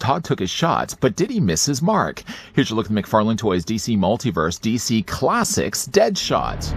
Todd took his shot, but did he miss his mark? Here's your look at the McFarlane Toys DC Multiverse DC Classics Deadshot.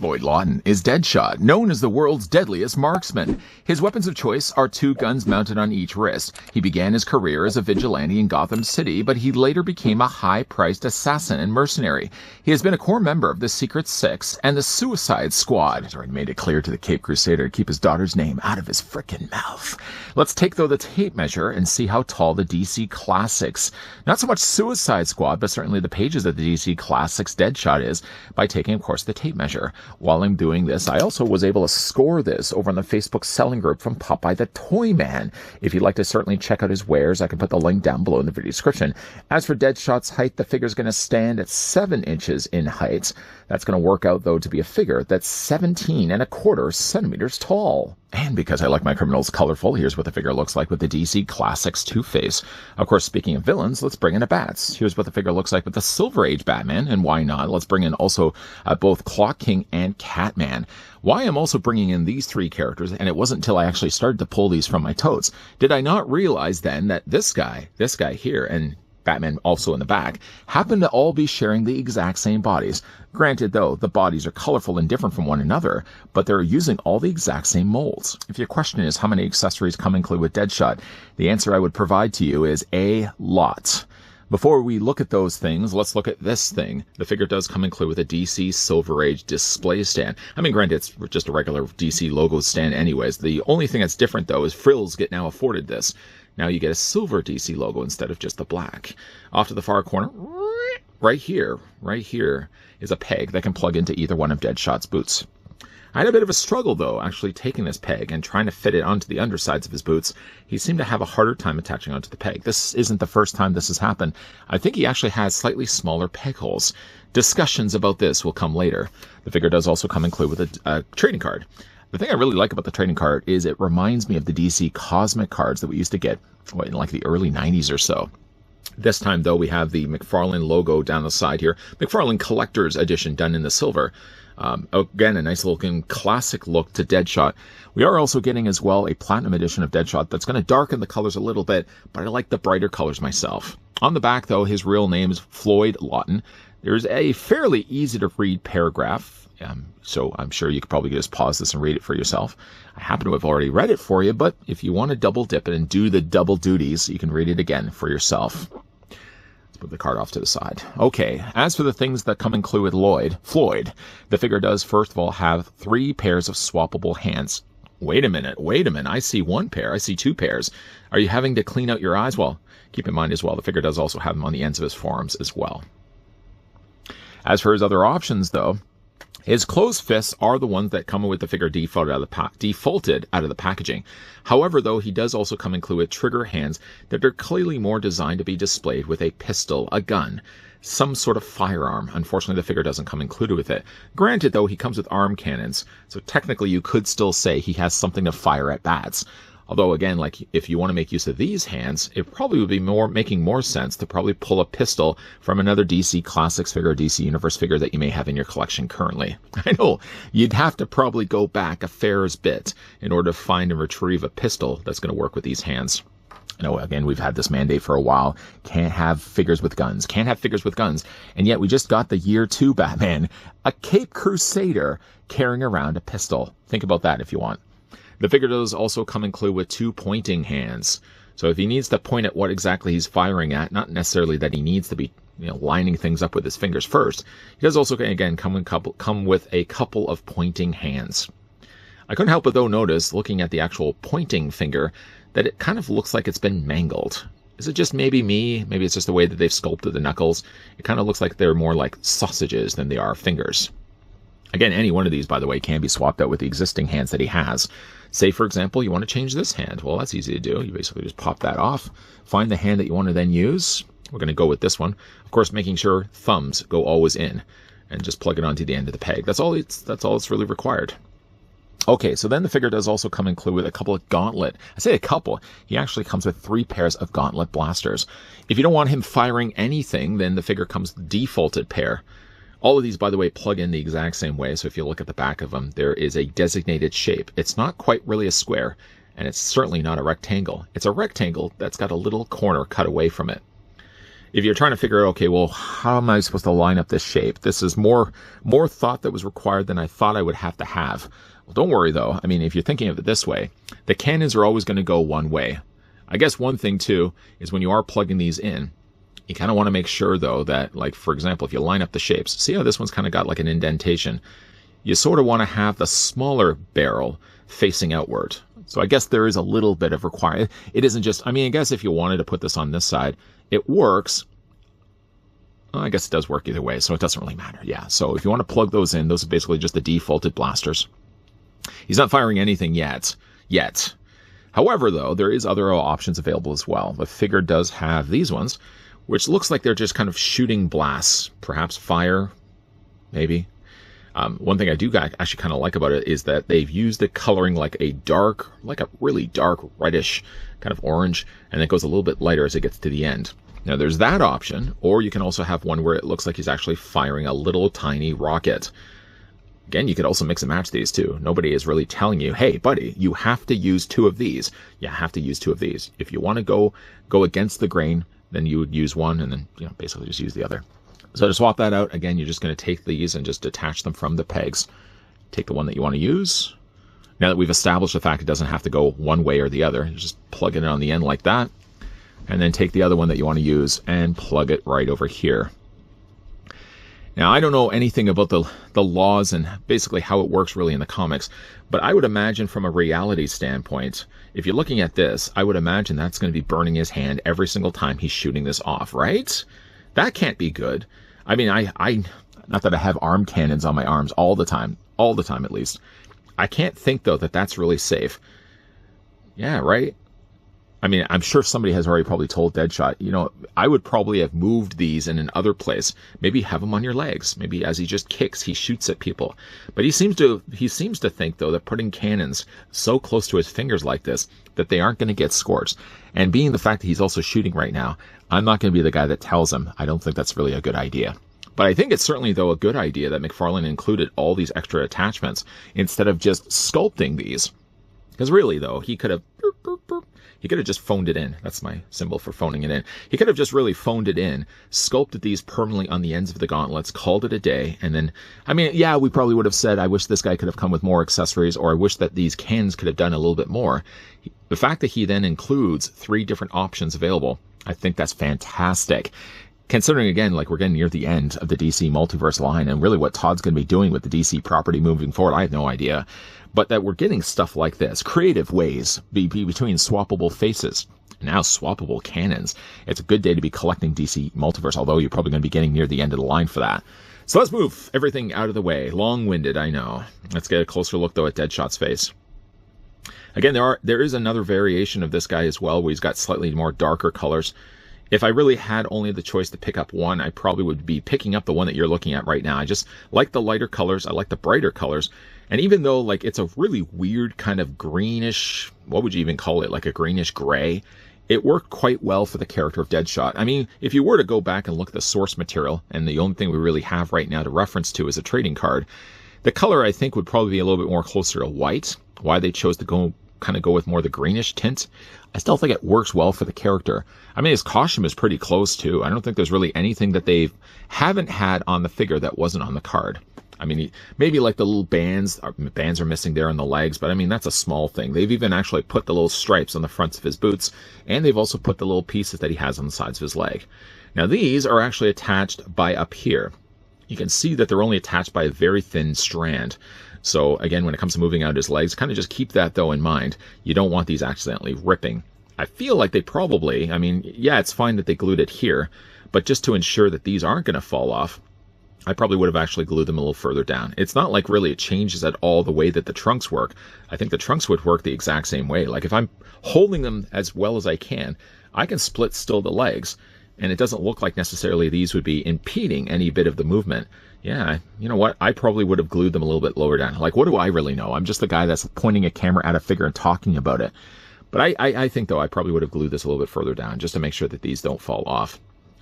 Lloyd Lawton is Deadshot, known as the world's deadliest marksman. His weapons of choice are 2 guns mounted on each wrist. He began his career as a vigilante in Gotham City, but he later became a high-priced assassin and mercenary. He has been a core member of the Secret Six and the Suicide Squad. He's already made it clear to the Cape Crusader to keep his daughter's name out of his frickin' mouth. Let's take, though, the tape measure and see how tall the DC Classics, not so much Suicide Squad, but certainly the pages of the DC Classics Deadshot is, by taking, of course, the tape measure. While I'm doing this, I also was able to score this over on the Facebook selling group from Popeye the Toy Man. If you'd like to certainly check out his wares, I can put the link down below in the video description. As for Deadshot's height, the figure's going to stand at 7 inches in height. That's going to work out, though, to be a figure that's 17¼ centimeters tall. And because I like my criminals colorful, here's what the figure looks like with the DC Classics Two-Face. Of course, speaking of villains, let's bring in a Bats. Here's what the figure looks like with the Silver Age Batman, and why not? Let's bring in also both Clock King and Catman. Why I'm also bringing in these 3 characters, and it wasn't until I actually started to pull these from my totes, did I not realize then that this guy here, and Batman also in the back, happen to all be sharing the exact same bodies. Granted, though, the bodies are colorful and different from one another, but they're using all the exact same molds. If your question is how many accessories come included with Deadshot, the answer I would provide to you is a lot. Before we look at those things, let's look at this thing. The figure does come included with a DC Silver Age display stand. I mean, granted, it's just a regular DC logo stand anyways. The only thing that's different, though, is frills get now afforded this. Now you get a silver DC logo instead of just the black. Off to the far corner, right here is a peg that can plug into either one of Deadshot's boots. I had a bit of a struggle, though, actually taking this peg and trying to fit it onto the undersides of his boots. He seemed to have a harder time attaching onto the peg. This isn't the first time this has happened. I think he actually has slightly smaller peg holes. Discussions about this will come later. The figure does also come included with a trading card. The thing I really like about the trading card is it reminds me of the DC Cosmic cards that we used to get in like the early 90s or so. This time, though, we have the McFarlane logo down the side here. McFarlane Collector's Edition done in the silver. Again, a nice looking classic look to Deadshot. We are also getting as well a Platinum Edition of Deadshot that's going to darken the colors a little bit, but I like the brighter colors myself. On the back, though, his real name is Floyd Lawton. There's a fairly easy to read paragraph. So I'm sure you could probably just pause this and read it for yourself. I happen to have already read it for you, but if you want to double dip it and do the double duties, you can read it again for yourself. Let's move the card off to the side. Okay, as for the things that come included with Floyd, the figure does first of all have 3 pairs of swappable hands. Wait a minute, I see 1 pair, I see 2 pairs. Are you having to clean out your eyes? Well, keep in mind as well, the figure does also have them on the ends of his forearms as well. As for his other options, though, his closed fists are the ones that come with the figure defaulted out of the packaging. However, though, he does also come included with trigger hands that are clearly more designed to be displayed with a pistol, a gun, some sort of firearm. Unfortunately, the figure doesn't come included with it. Granted, though, he comes with arm cannons, so technically you could still say he has something to fire at bats. Although, again, like if you want to make use of these hands, it probably would be making more sense to probably pull a pistol from another DC Classics figure or DC Universe figure that you may have in your collection currently. I know, you'd have to probably go back a fair bit in order to find and retrieve a pistol that's going to work with these hands. I know, again, we've had this mandate for a while. Can't have figures with guns. And yet we just got the Year 2 Batman, a Cape Crusader carrying around a pistol. Think about that if you want. The figure does also come included with 2 pointing hands. So if he needs to point at what exactly he's firing at, not necessarily that he needs to be lining things up with his fingers first, he does also, again, come with a couple of pointing hands. I couldn't help but, though, notice, looking at the actual pointing finger, that it kind of looks like it's been mangled. Is it just maybe me? Maybe it's just the way that they've sculpted the knuckles. It kind of looks like they're more like sausages than they are fingers. Again, any one of these, by the way, can be swapped out with the existing hands that he has. Say, for example, you want to change this hand. Well, that's easy to do. You basically just pop that off, find the hand that you want to then use. We're going to go with this one. Of course, making sure thumbs go always in. and just plug it onto the end of the peg. That's all it's really required. Okay, so then the figure does also come included with a couple of Gauntlet. I say a couple. He actually comes with 3 pairs of Gauntlet blasters. If you don't want him firing anything, then the figure comes with the defaulted pair. All of these, by the way, plug in the exact same way. So if you look at the back of them, there is a designated shape. It's not quite really a square, and it's certainly not a rectangle. It's a rectangle that's got a little corner cut away from it. If you're trying to figure out, okay, well, how am I supposed to line up this shape? This is more thought that was required than I thought I would have to have. Well, don't worry, though. I mean, if you're thinking of it this way, the cannons are always going to go one way. I guess one thing, too, is when you are plugging these in, you kind of want to make sure, though, that, like, for example, if you line up the shapes, see how this one's kind of got like an indentation? You sort of want to have the smaller barrel facing outward. So I guess there is a little bit of requirement. It isn't just, I mean, I guess if you wanted to put this on this side, it works. Well, I guess it does work either way, so it doesn't really matter. Yeah, so if you want to plug those in, those are basically just the defaulted blasters. He's not firing anything yet. However, though, there is other options available as well. The figure does have these ones, which looks like they're just kind of shooting blasts, perhaps fire, maybe. One thing I do actually kind of like about it is that they've used the coloring like a really dark reddish kind of orange, and it goes a little bit lighter as it gets to the end. Now there's that option, or you can also have one where it looks like he's actually firing a little tiny rocket. Again, you could also mix and match these two. Nobody is really telling you, hey, buddy, you have to use 2 of these. You have to use 2 of these. If you want to go against the grain, then you would use one and then, basically just use the other. So to swap that out, again, you're just going to take these and just detach them from the pegs. Take the one that you want to use. Now that we've established the fact it doesn't have to go one way or the other, you just plug it in on the end like that. And then take the other one that you want to use and plug it right over here. Now, I don't know anything about the laws and basically how it works really in the comics, but I would imagine from a reality standpoint, if you're looking at this, I would imagine that's going to be burning his hand every single time he's shooting this off, right? That can't be good. I mean, I not that I have arm cannons on my arms all the time at least. I can't think, though, that that's really safe. Yeah, right? I mean, I'm sure somebody has already probably told Deadshot, I would probably have moved these in another place. Maybe have them on your legs. Maybe as he just kicks, he shoots at people. But he seems to think, though, that putting cannons so close to his fingers like this, that they aren't going to get scorched. And being the fact that he's also shooting right now, I'm not going to be the guy that tells him. I don't think that's really a good idea. But I think it's certainly, though, a good idea that McFarlane included all these extra attachments instead of just sculpting these. Because really, though, he could have just phoned it in. That's my symbol for phoning it in. He could have just really phoned it in, sculpted these permanently on the ends of the gauntlets, called it a day, and then, I mean, yeah, we probably would have said, I wish this guy could have come with more accessories, or I wish that these cans could have done a little bit more. The fact that he then includes 3 different options available, I think that's fantastic. Considering, again, like we're getting near the end of the DC Multiverse line, and really what Todd's going to be doing with the DC property moving forward, I have no idea. But that we're getting stuff like this, creative ways between swappable faces, now swappable cannons. It's a good day to be collecting DC Multiverse, although you're probably going to be getting near the end of the line for that. So let's move everything out of the way. Long-winded, I know. Let's get a closer look, though, at Deadshot's face. Again, there is another variation of this guy as well, where he's got slightly more darker colors. If I really had only the choice to pick up one, I probably would be picking up the one that you're looking at right now. I just like the lighter colors. I like the brighter colors. And even though, like, it's a really weird kind of greenish, what would you even call it, like a greenish gray, it worked quite well for the character of Deadshot. I mean, if you were to go back and look at the source material, and the only thing we really have right now to reference to is a trading card, the color, I think, would probably be a little bit more closer to white. Why they chose to go with more the greenish tint, I still think it works well for the character. I mean, his costume is pretty close, too. I don't think there's really anything that they haven't had on the figure that wasn't on the card. I mean, maybe like the little bands are missing there on the legs, but I mean, that's a small thing. They've even actually put the little stripes on the fronts of his boots, and they've also put the little pieces that he has on the sides of his leg. Now, these are actually attached by up here. You can see that they're only attached by a very thin strand. So again, when it comes to moving out his legs, kind of just keep that, though, in mind. You don't want these accidentally ripping. I feel like they probably, I mean, yeah, it's fine that they glued it here, but just to ensure that these aren't going to fall off, I probably would have actually glued them a little further down. It's not like really it changes at all the way that the trunks work. I think the trunks would work the exact same way. Like if I'm holding them as well as I can split still the legs, and it doesn't look like necessarily these would be impeding any bit of the movement. Yeah, you know what? I probably would have glued them a little bit lower down. Like, what do I really know? I'm just the guy that's pointing a camera at a figure and talking about it. But I think, though, I probably would have glued this a little bit further down just to make sure that these don't fall off.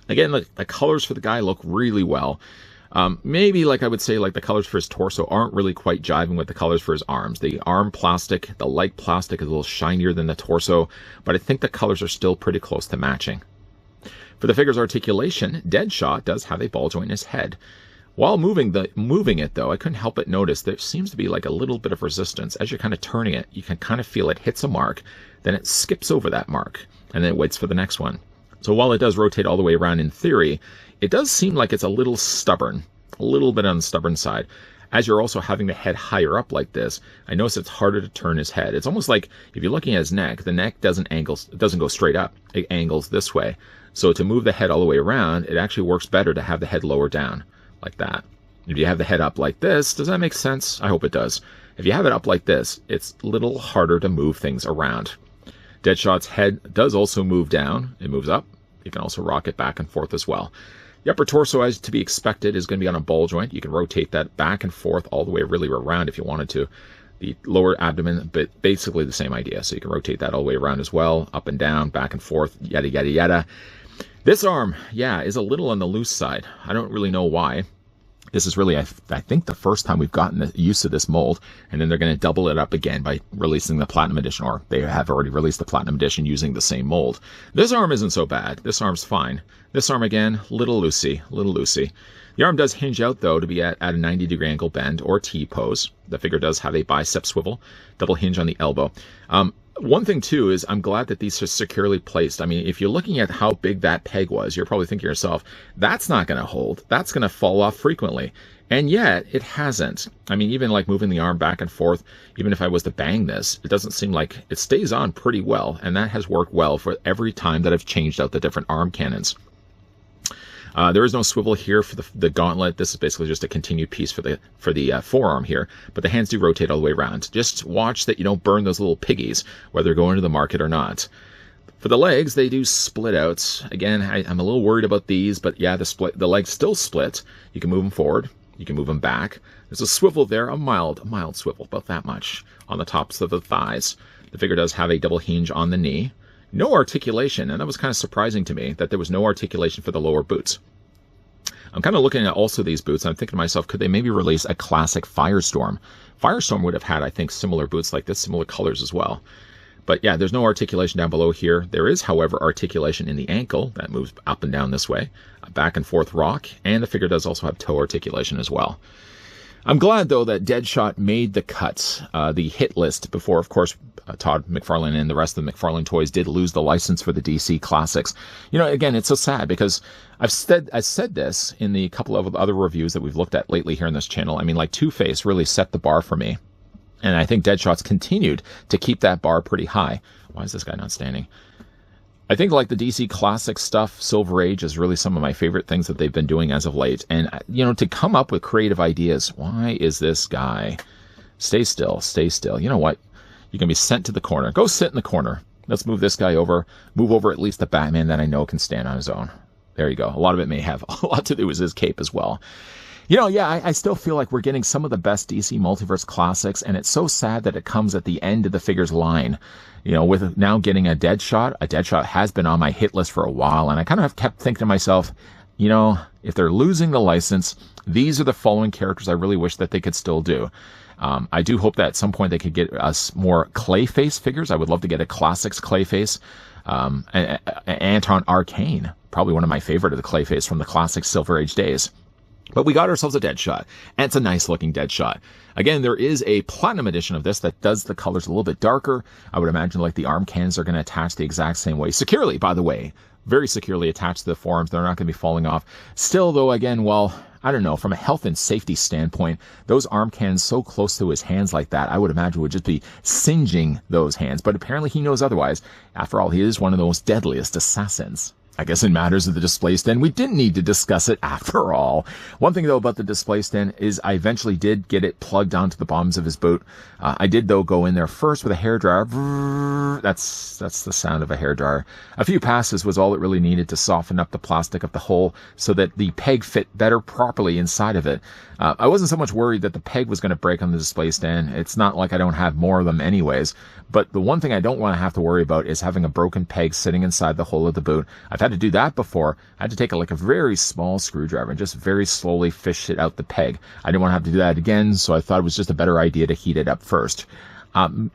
Again, the colors for the guy look really well. Maybe, like I would say, like the colors for his torso aren't really quite jiving with the colors for his arms. The arm plastic, the light plastic is a little shinier than the torso, but I think the colors are still pretty close to matching. For the figure's articulation, Deadshot does have a ball joint in his head. While moving it, though, I couldn't help but notice there seems to be like a little bit of resistance. As you're kind of turning it, you can kind of feel it hits a mark, then it skips over that mark, and then it waits for the next one. So while it does rotate all the way around in theory, it does seem like it's a little stubborn, a little bit on the stubborn side. As you're also having the head higher up like this, I notice it's harder to turn his head. It's almost like if you're looking at his neck, the neck doesn't go straight up. It angles this way. So to move the head all the way around, it actually works better to have the head lower down. Like that. If you have the head up like this, does that make sense? I hope it does. If you have it up like this, it's a little harder to move things around. Deadshot's head does also move down. It moves up. You can also rock it back and forth as well. The upper torso, as to be expected, is going to be on a ball joint. You can rotate that back and forth all the way really around if you wanted to. The lower abdomen, but basically the same idea. So you can rotate that all the way around as well, up and down, back and forth, yada, yada, yada. This arm, yeah, is a little on the loose side. I don't really know why. This is really, I think, the first time we've gotten the use of this mold, and then they're going to double it up again by releasing the Platinum Edition, or they have already released the Platinum Edition using the same mold. This arm isn't so bad. This arm's fine. This arm, again, little loosey. The arm does hinge out, though, to be at a 90-degree angle bend, or T-pose. The figure does have a bicep swivel, double hinge on the elbow. One thing, too, is I'm glad that these are securely placed. I mean, if you're looking at how big that peg was, you're probably thinking to yourself, that's not going to hold. That's going to fall off frequently. And yet, it hasn't. I mean, even like moving the arm back and forth, even if I was to bang this, it doesn't seem like it stays on pretty well. And that has worked well for every time that I've changed out the different arm cannons. There is no swivel here for the gauntlet. This is basically just a continued piece for the forearm here, but the hands do rotate all the way around. Just watch that you don't burn those little piggies, whether they're going to the market or not. For the legs, they do split out. Again, I'm a little worried about these, but yeah, the legs still split. You can move them forward. You can move them back. There's a swivel there, a mild swivel, about that much, on the tops of the thighs. The figure does have a double hinge on the knee. No articulation, and that was kind of surprising to me that there was no articulation for the lower boots. I'm kind of looking at also these boots, and I'm thinking to myself, could they maybe release a classic Firestorm? Firestorm would have had, I think, similar boots like this, similar colors as well. But yeah, there's no articulation down below here. There is, however, articulation in the ankle that moves up and down this way, a back and forth rock, and the figure does also have toe articulation as well. I'm glad, though, that Deadshot made the cut, the hit list, before, of course, Todd McFarlane and the rest of the McFarlane toys did lose the license for the DC Classics. You know, again, it's so sad because I've said this in the couple of other reviews that we've looked at lately here on this channel. I mean, like Two-Face really set the bar for me. And I think Deadshot's continued to keep that bar pretty high. Why is this guy not standing? I think like the DC Classic stuff, Silver Age is really some of my favorite things that they've been doing as of late. And, you know, to come up with creative ideas, why is this guy? Stay still, stay still. You know what? You're going to be sent to the corner. Go sit in the corner. Let's move this guy over. Move over at least the Batman that I know can stand on his own. There you go. A lot of it may have a lot to do with his cape as well. You know, yeah, I still feel like we're getting some of the best DC Multiverse classics, and it's so sad that it comes at the end of the figure's line. You know, with now getting a Deadshot has been on my hit list for a while, and I kind of have kept thinking to myself, you know, if they're losing the license, these are the following characters I really wish that they could still do. I do hope that at some point they could get us more Clayface figures. I would love to get a Classics Clayface. Anton Arcane, probably one of my favorite of the Clayface from the classic Silver Age days. But we got ourselves a Deadshot, and it's a nice looking Deadshot. Again, there is a Platinum Edition of this that does the colors a little bit darker. I would imagine like the arm cannons are going to attach the exact same way. Securely, by the way. Very securely attached to the forearms. They're not going to be falling off. Still, though, again, well, I don't know, from a health and safety standpoint, those arm cannons so close to his hands like that, I would imagine would just be singeing those hands. But apparently he knows otherwise. After all, he is one of the most deadliest assassins. I guess in matters of the display stand, we didn't need to discuss it after all. One thing, though, about the display stand is I eventually did get it plugged onto the bottoms of his boot. I did, though, go in there first with a hairdryer. That's the sound of a hairdryer. A few passes was all it really needed to soften up the plastic of the hole so that the peg fit better properly inside of it. I wasn't so much worried that the peg was going to break on the display stand. It's not like I don't have more of them anyways. But the one thing I don't want to have to worry about is having a broken peg sitting inside the hole of the boot. I've had to do that before. I had to take a very small screwdriver and just very slowly fish it out the peg. I didn't want to have to do that again, so I thought it was just a better idea to heat it up first.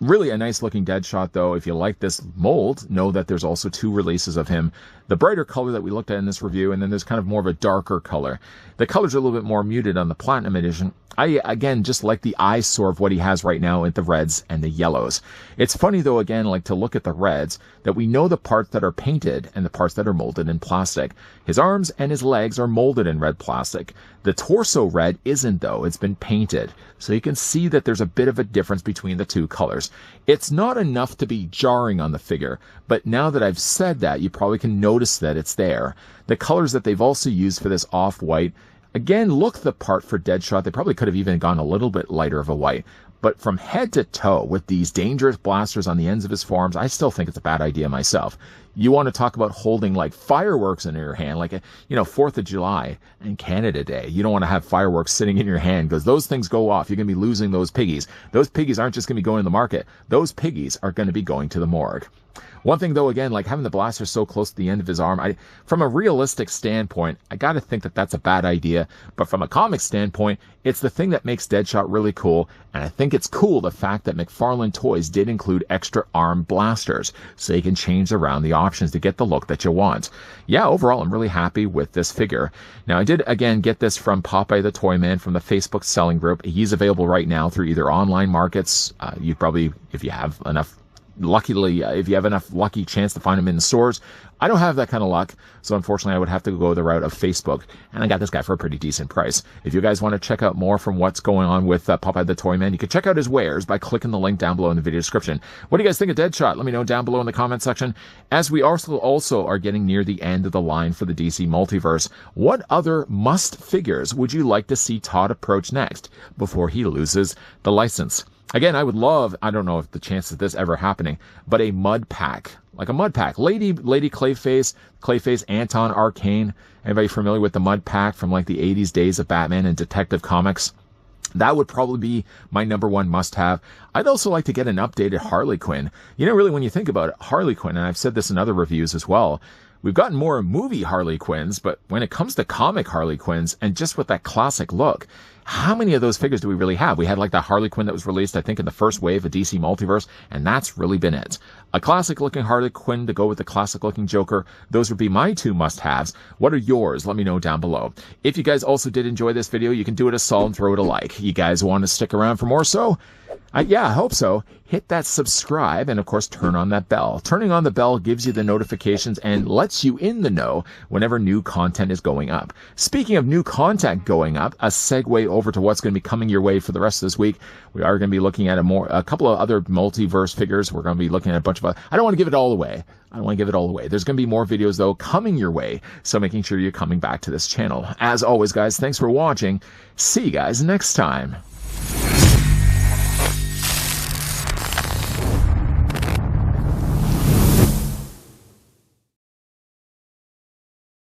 Really a nice looking Deadshot, though. If you like this mold, know that there's also 2 releases of him. The brighter color that we looked at in this review, and then there's kind of more of a darker color. The colors are a little bit more muted on the Platinum Edition. I, again, just like the eyesore of what he has right now with the reds and the yellows. It's funny, though, again, like to look at the reds, that we know the parts that are painted and the parts that are molded in plastic. His arms and his legs are molded in red plastic. The torso red isn't, though. It's been painted. So you can see that there's a bit of a difference between the 2 colors. It's not enough to be jarring on the figure, but now that I've said that, you probably can notice that it's there. The colors that they've also used for this off-white, again, look the part for Deadshot. They probably could have even gone a little bit lighter of a white. But from head to toe, with these dangerous blasters on the ends of his forearms, I still think it's a bad idea myself. You want to talk about holding like fireworks in your hand, like 4th of July and Canada Day. You don't want to have fireworks sitting in your hand because those things go off. You're going to be losing those piggies. Those piggies aren't just going to be going to the market. Those piggies are going to be going to the morgue. One thing, though, again, like having the blaster so close to the end of his arm, from a realistic standpoint, I got to think that that's a bad idea. But from a comic standpoint, it's the thing that makes Deadshot really cool. And I think it's cool the fact that McFarlane Toys did include extra arm blasters, so you can change around the options to get the look that you want. Yeah, overall, I'm really happy with this figure. Now, I did, again, get this from Popeye the Toy Man from the Facebook selling group. He's available right now through either online markets. You probably, if you have enough lucky chance to find them in the stores. I don't have that kind of luck, so unfortunately I would have to go the route of Facebook, and I got this guy for a pretty decent price. If you guys want to check out more from what's going on with Popeye the Toy Man, you can check out his wares by clicking the link down below in the video description. What do you guys think of Deadshot? Let me know down below in the comment section. As we also are getting near the end of the line for the DC Multiverse, what other must figures would you like to see Todd approach next before he loses the license? Again, I would love, I don't know if the chance of this ever happening, but a mud pack. Like a mud pack. Lady Clayface, Anton Arcane. Anybody familiar with the mud pack from like the 80s days of Batman and Detective Comics? That would probably be my #1 must-have. I'd also like to get an updated Harley Quinn. Really, when you think about it, Harley Quinn, and I've said this in other reviews as well, we've gotten more movie Harley Quinns, but when it comes to comic Harley Quinns, and just with that classic look, how many of those figures do we really have? We had like that Harley Quinn that was released, I think, in the first wave of DC Multiverse, and that's really been it. A classic-looking Harley Quinn to go with the classic-looking Joker. Those would be my 2 must-haves. What are yours? Let me know down below. If you guys also did enjoy this video, you can do it a solid and throw it a like. You guys want to stick around for more so? Yeah, I hope so. Hit that subscribe and, of course, turn on that bell. Turning on the bell gives you the notifications and lets you in the know whenever new content is going up. Speaking of new content going up, a segue over to what's going to be coming your way for the rest of this week. We are going to be looking at a couple of other multiverse figures. We're going to be looking at a bunch of I don't want to give it all away. There's going to be more videos, though, coming your way, so making sure you're coming back to this channel. As always, guys, thanks for watching. See you guys next time.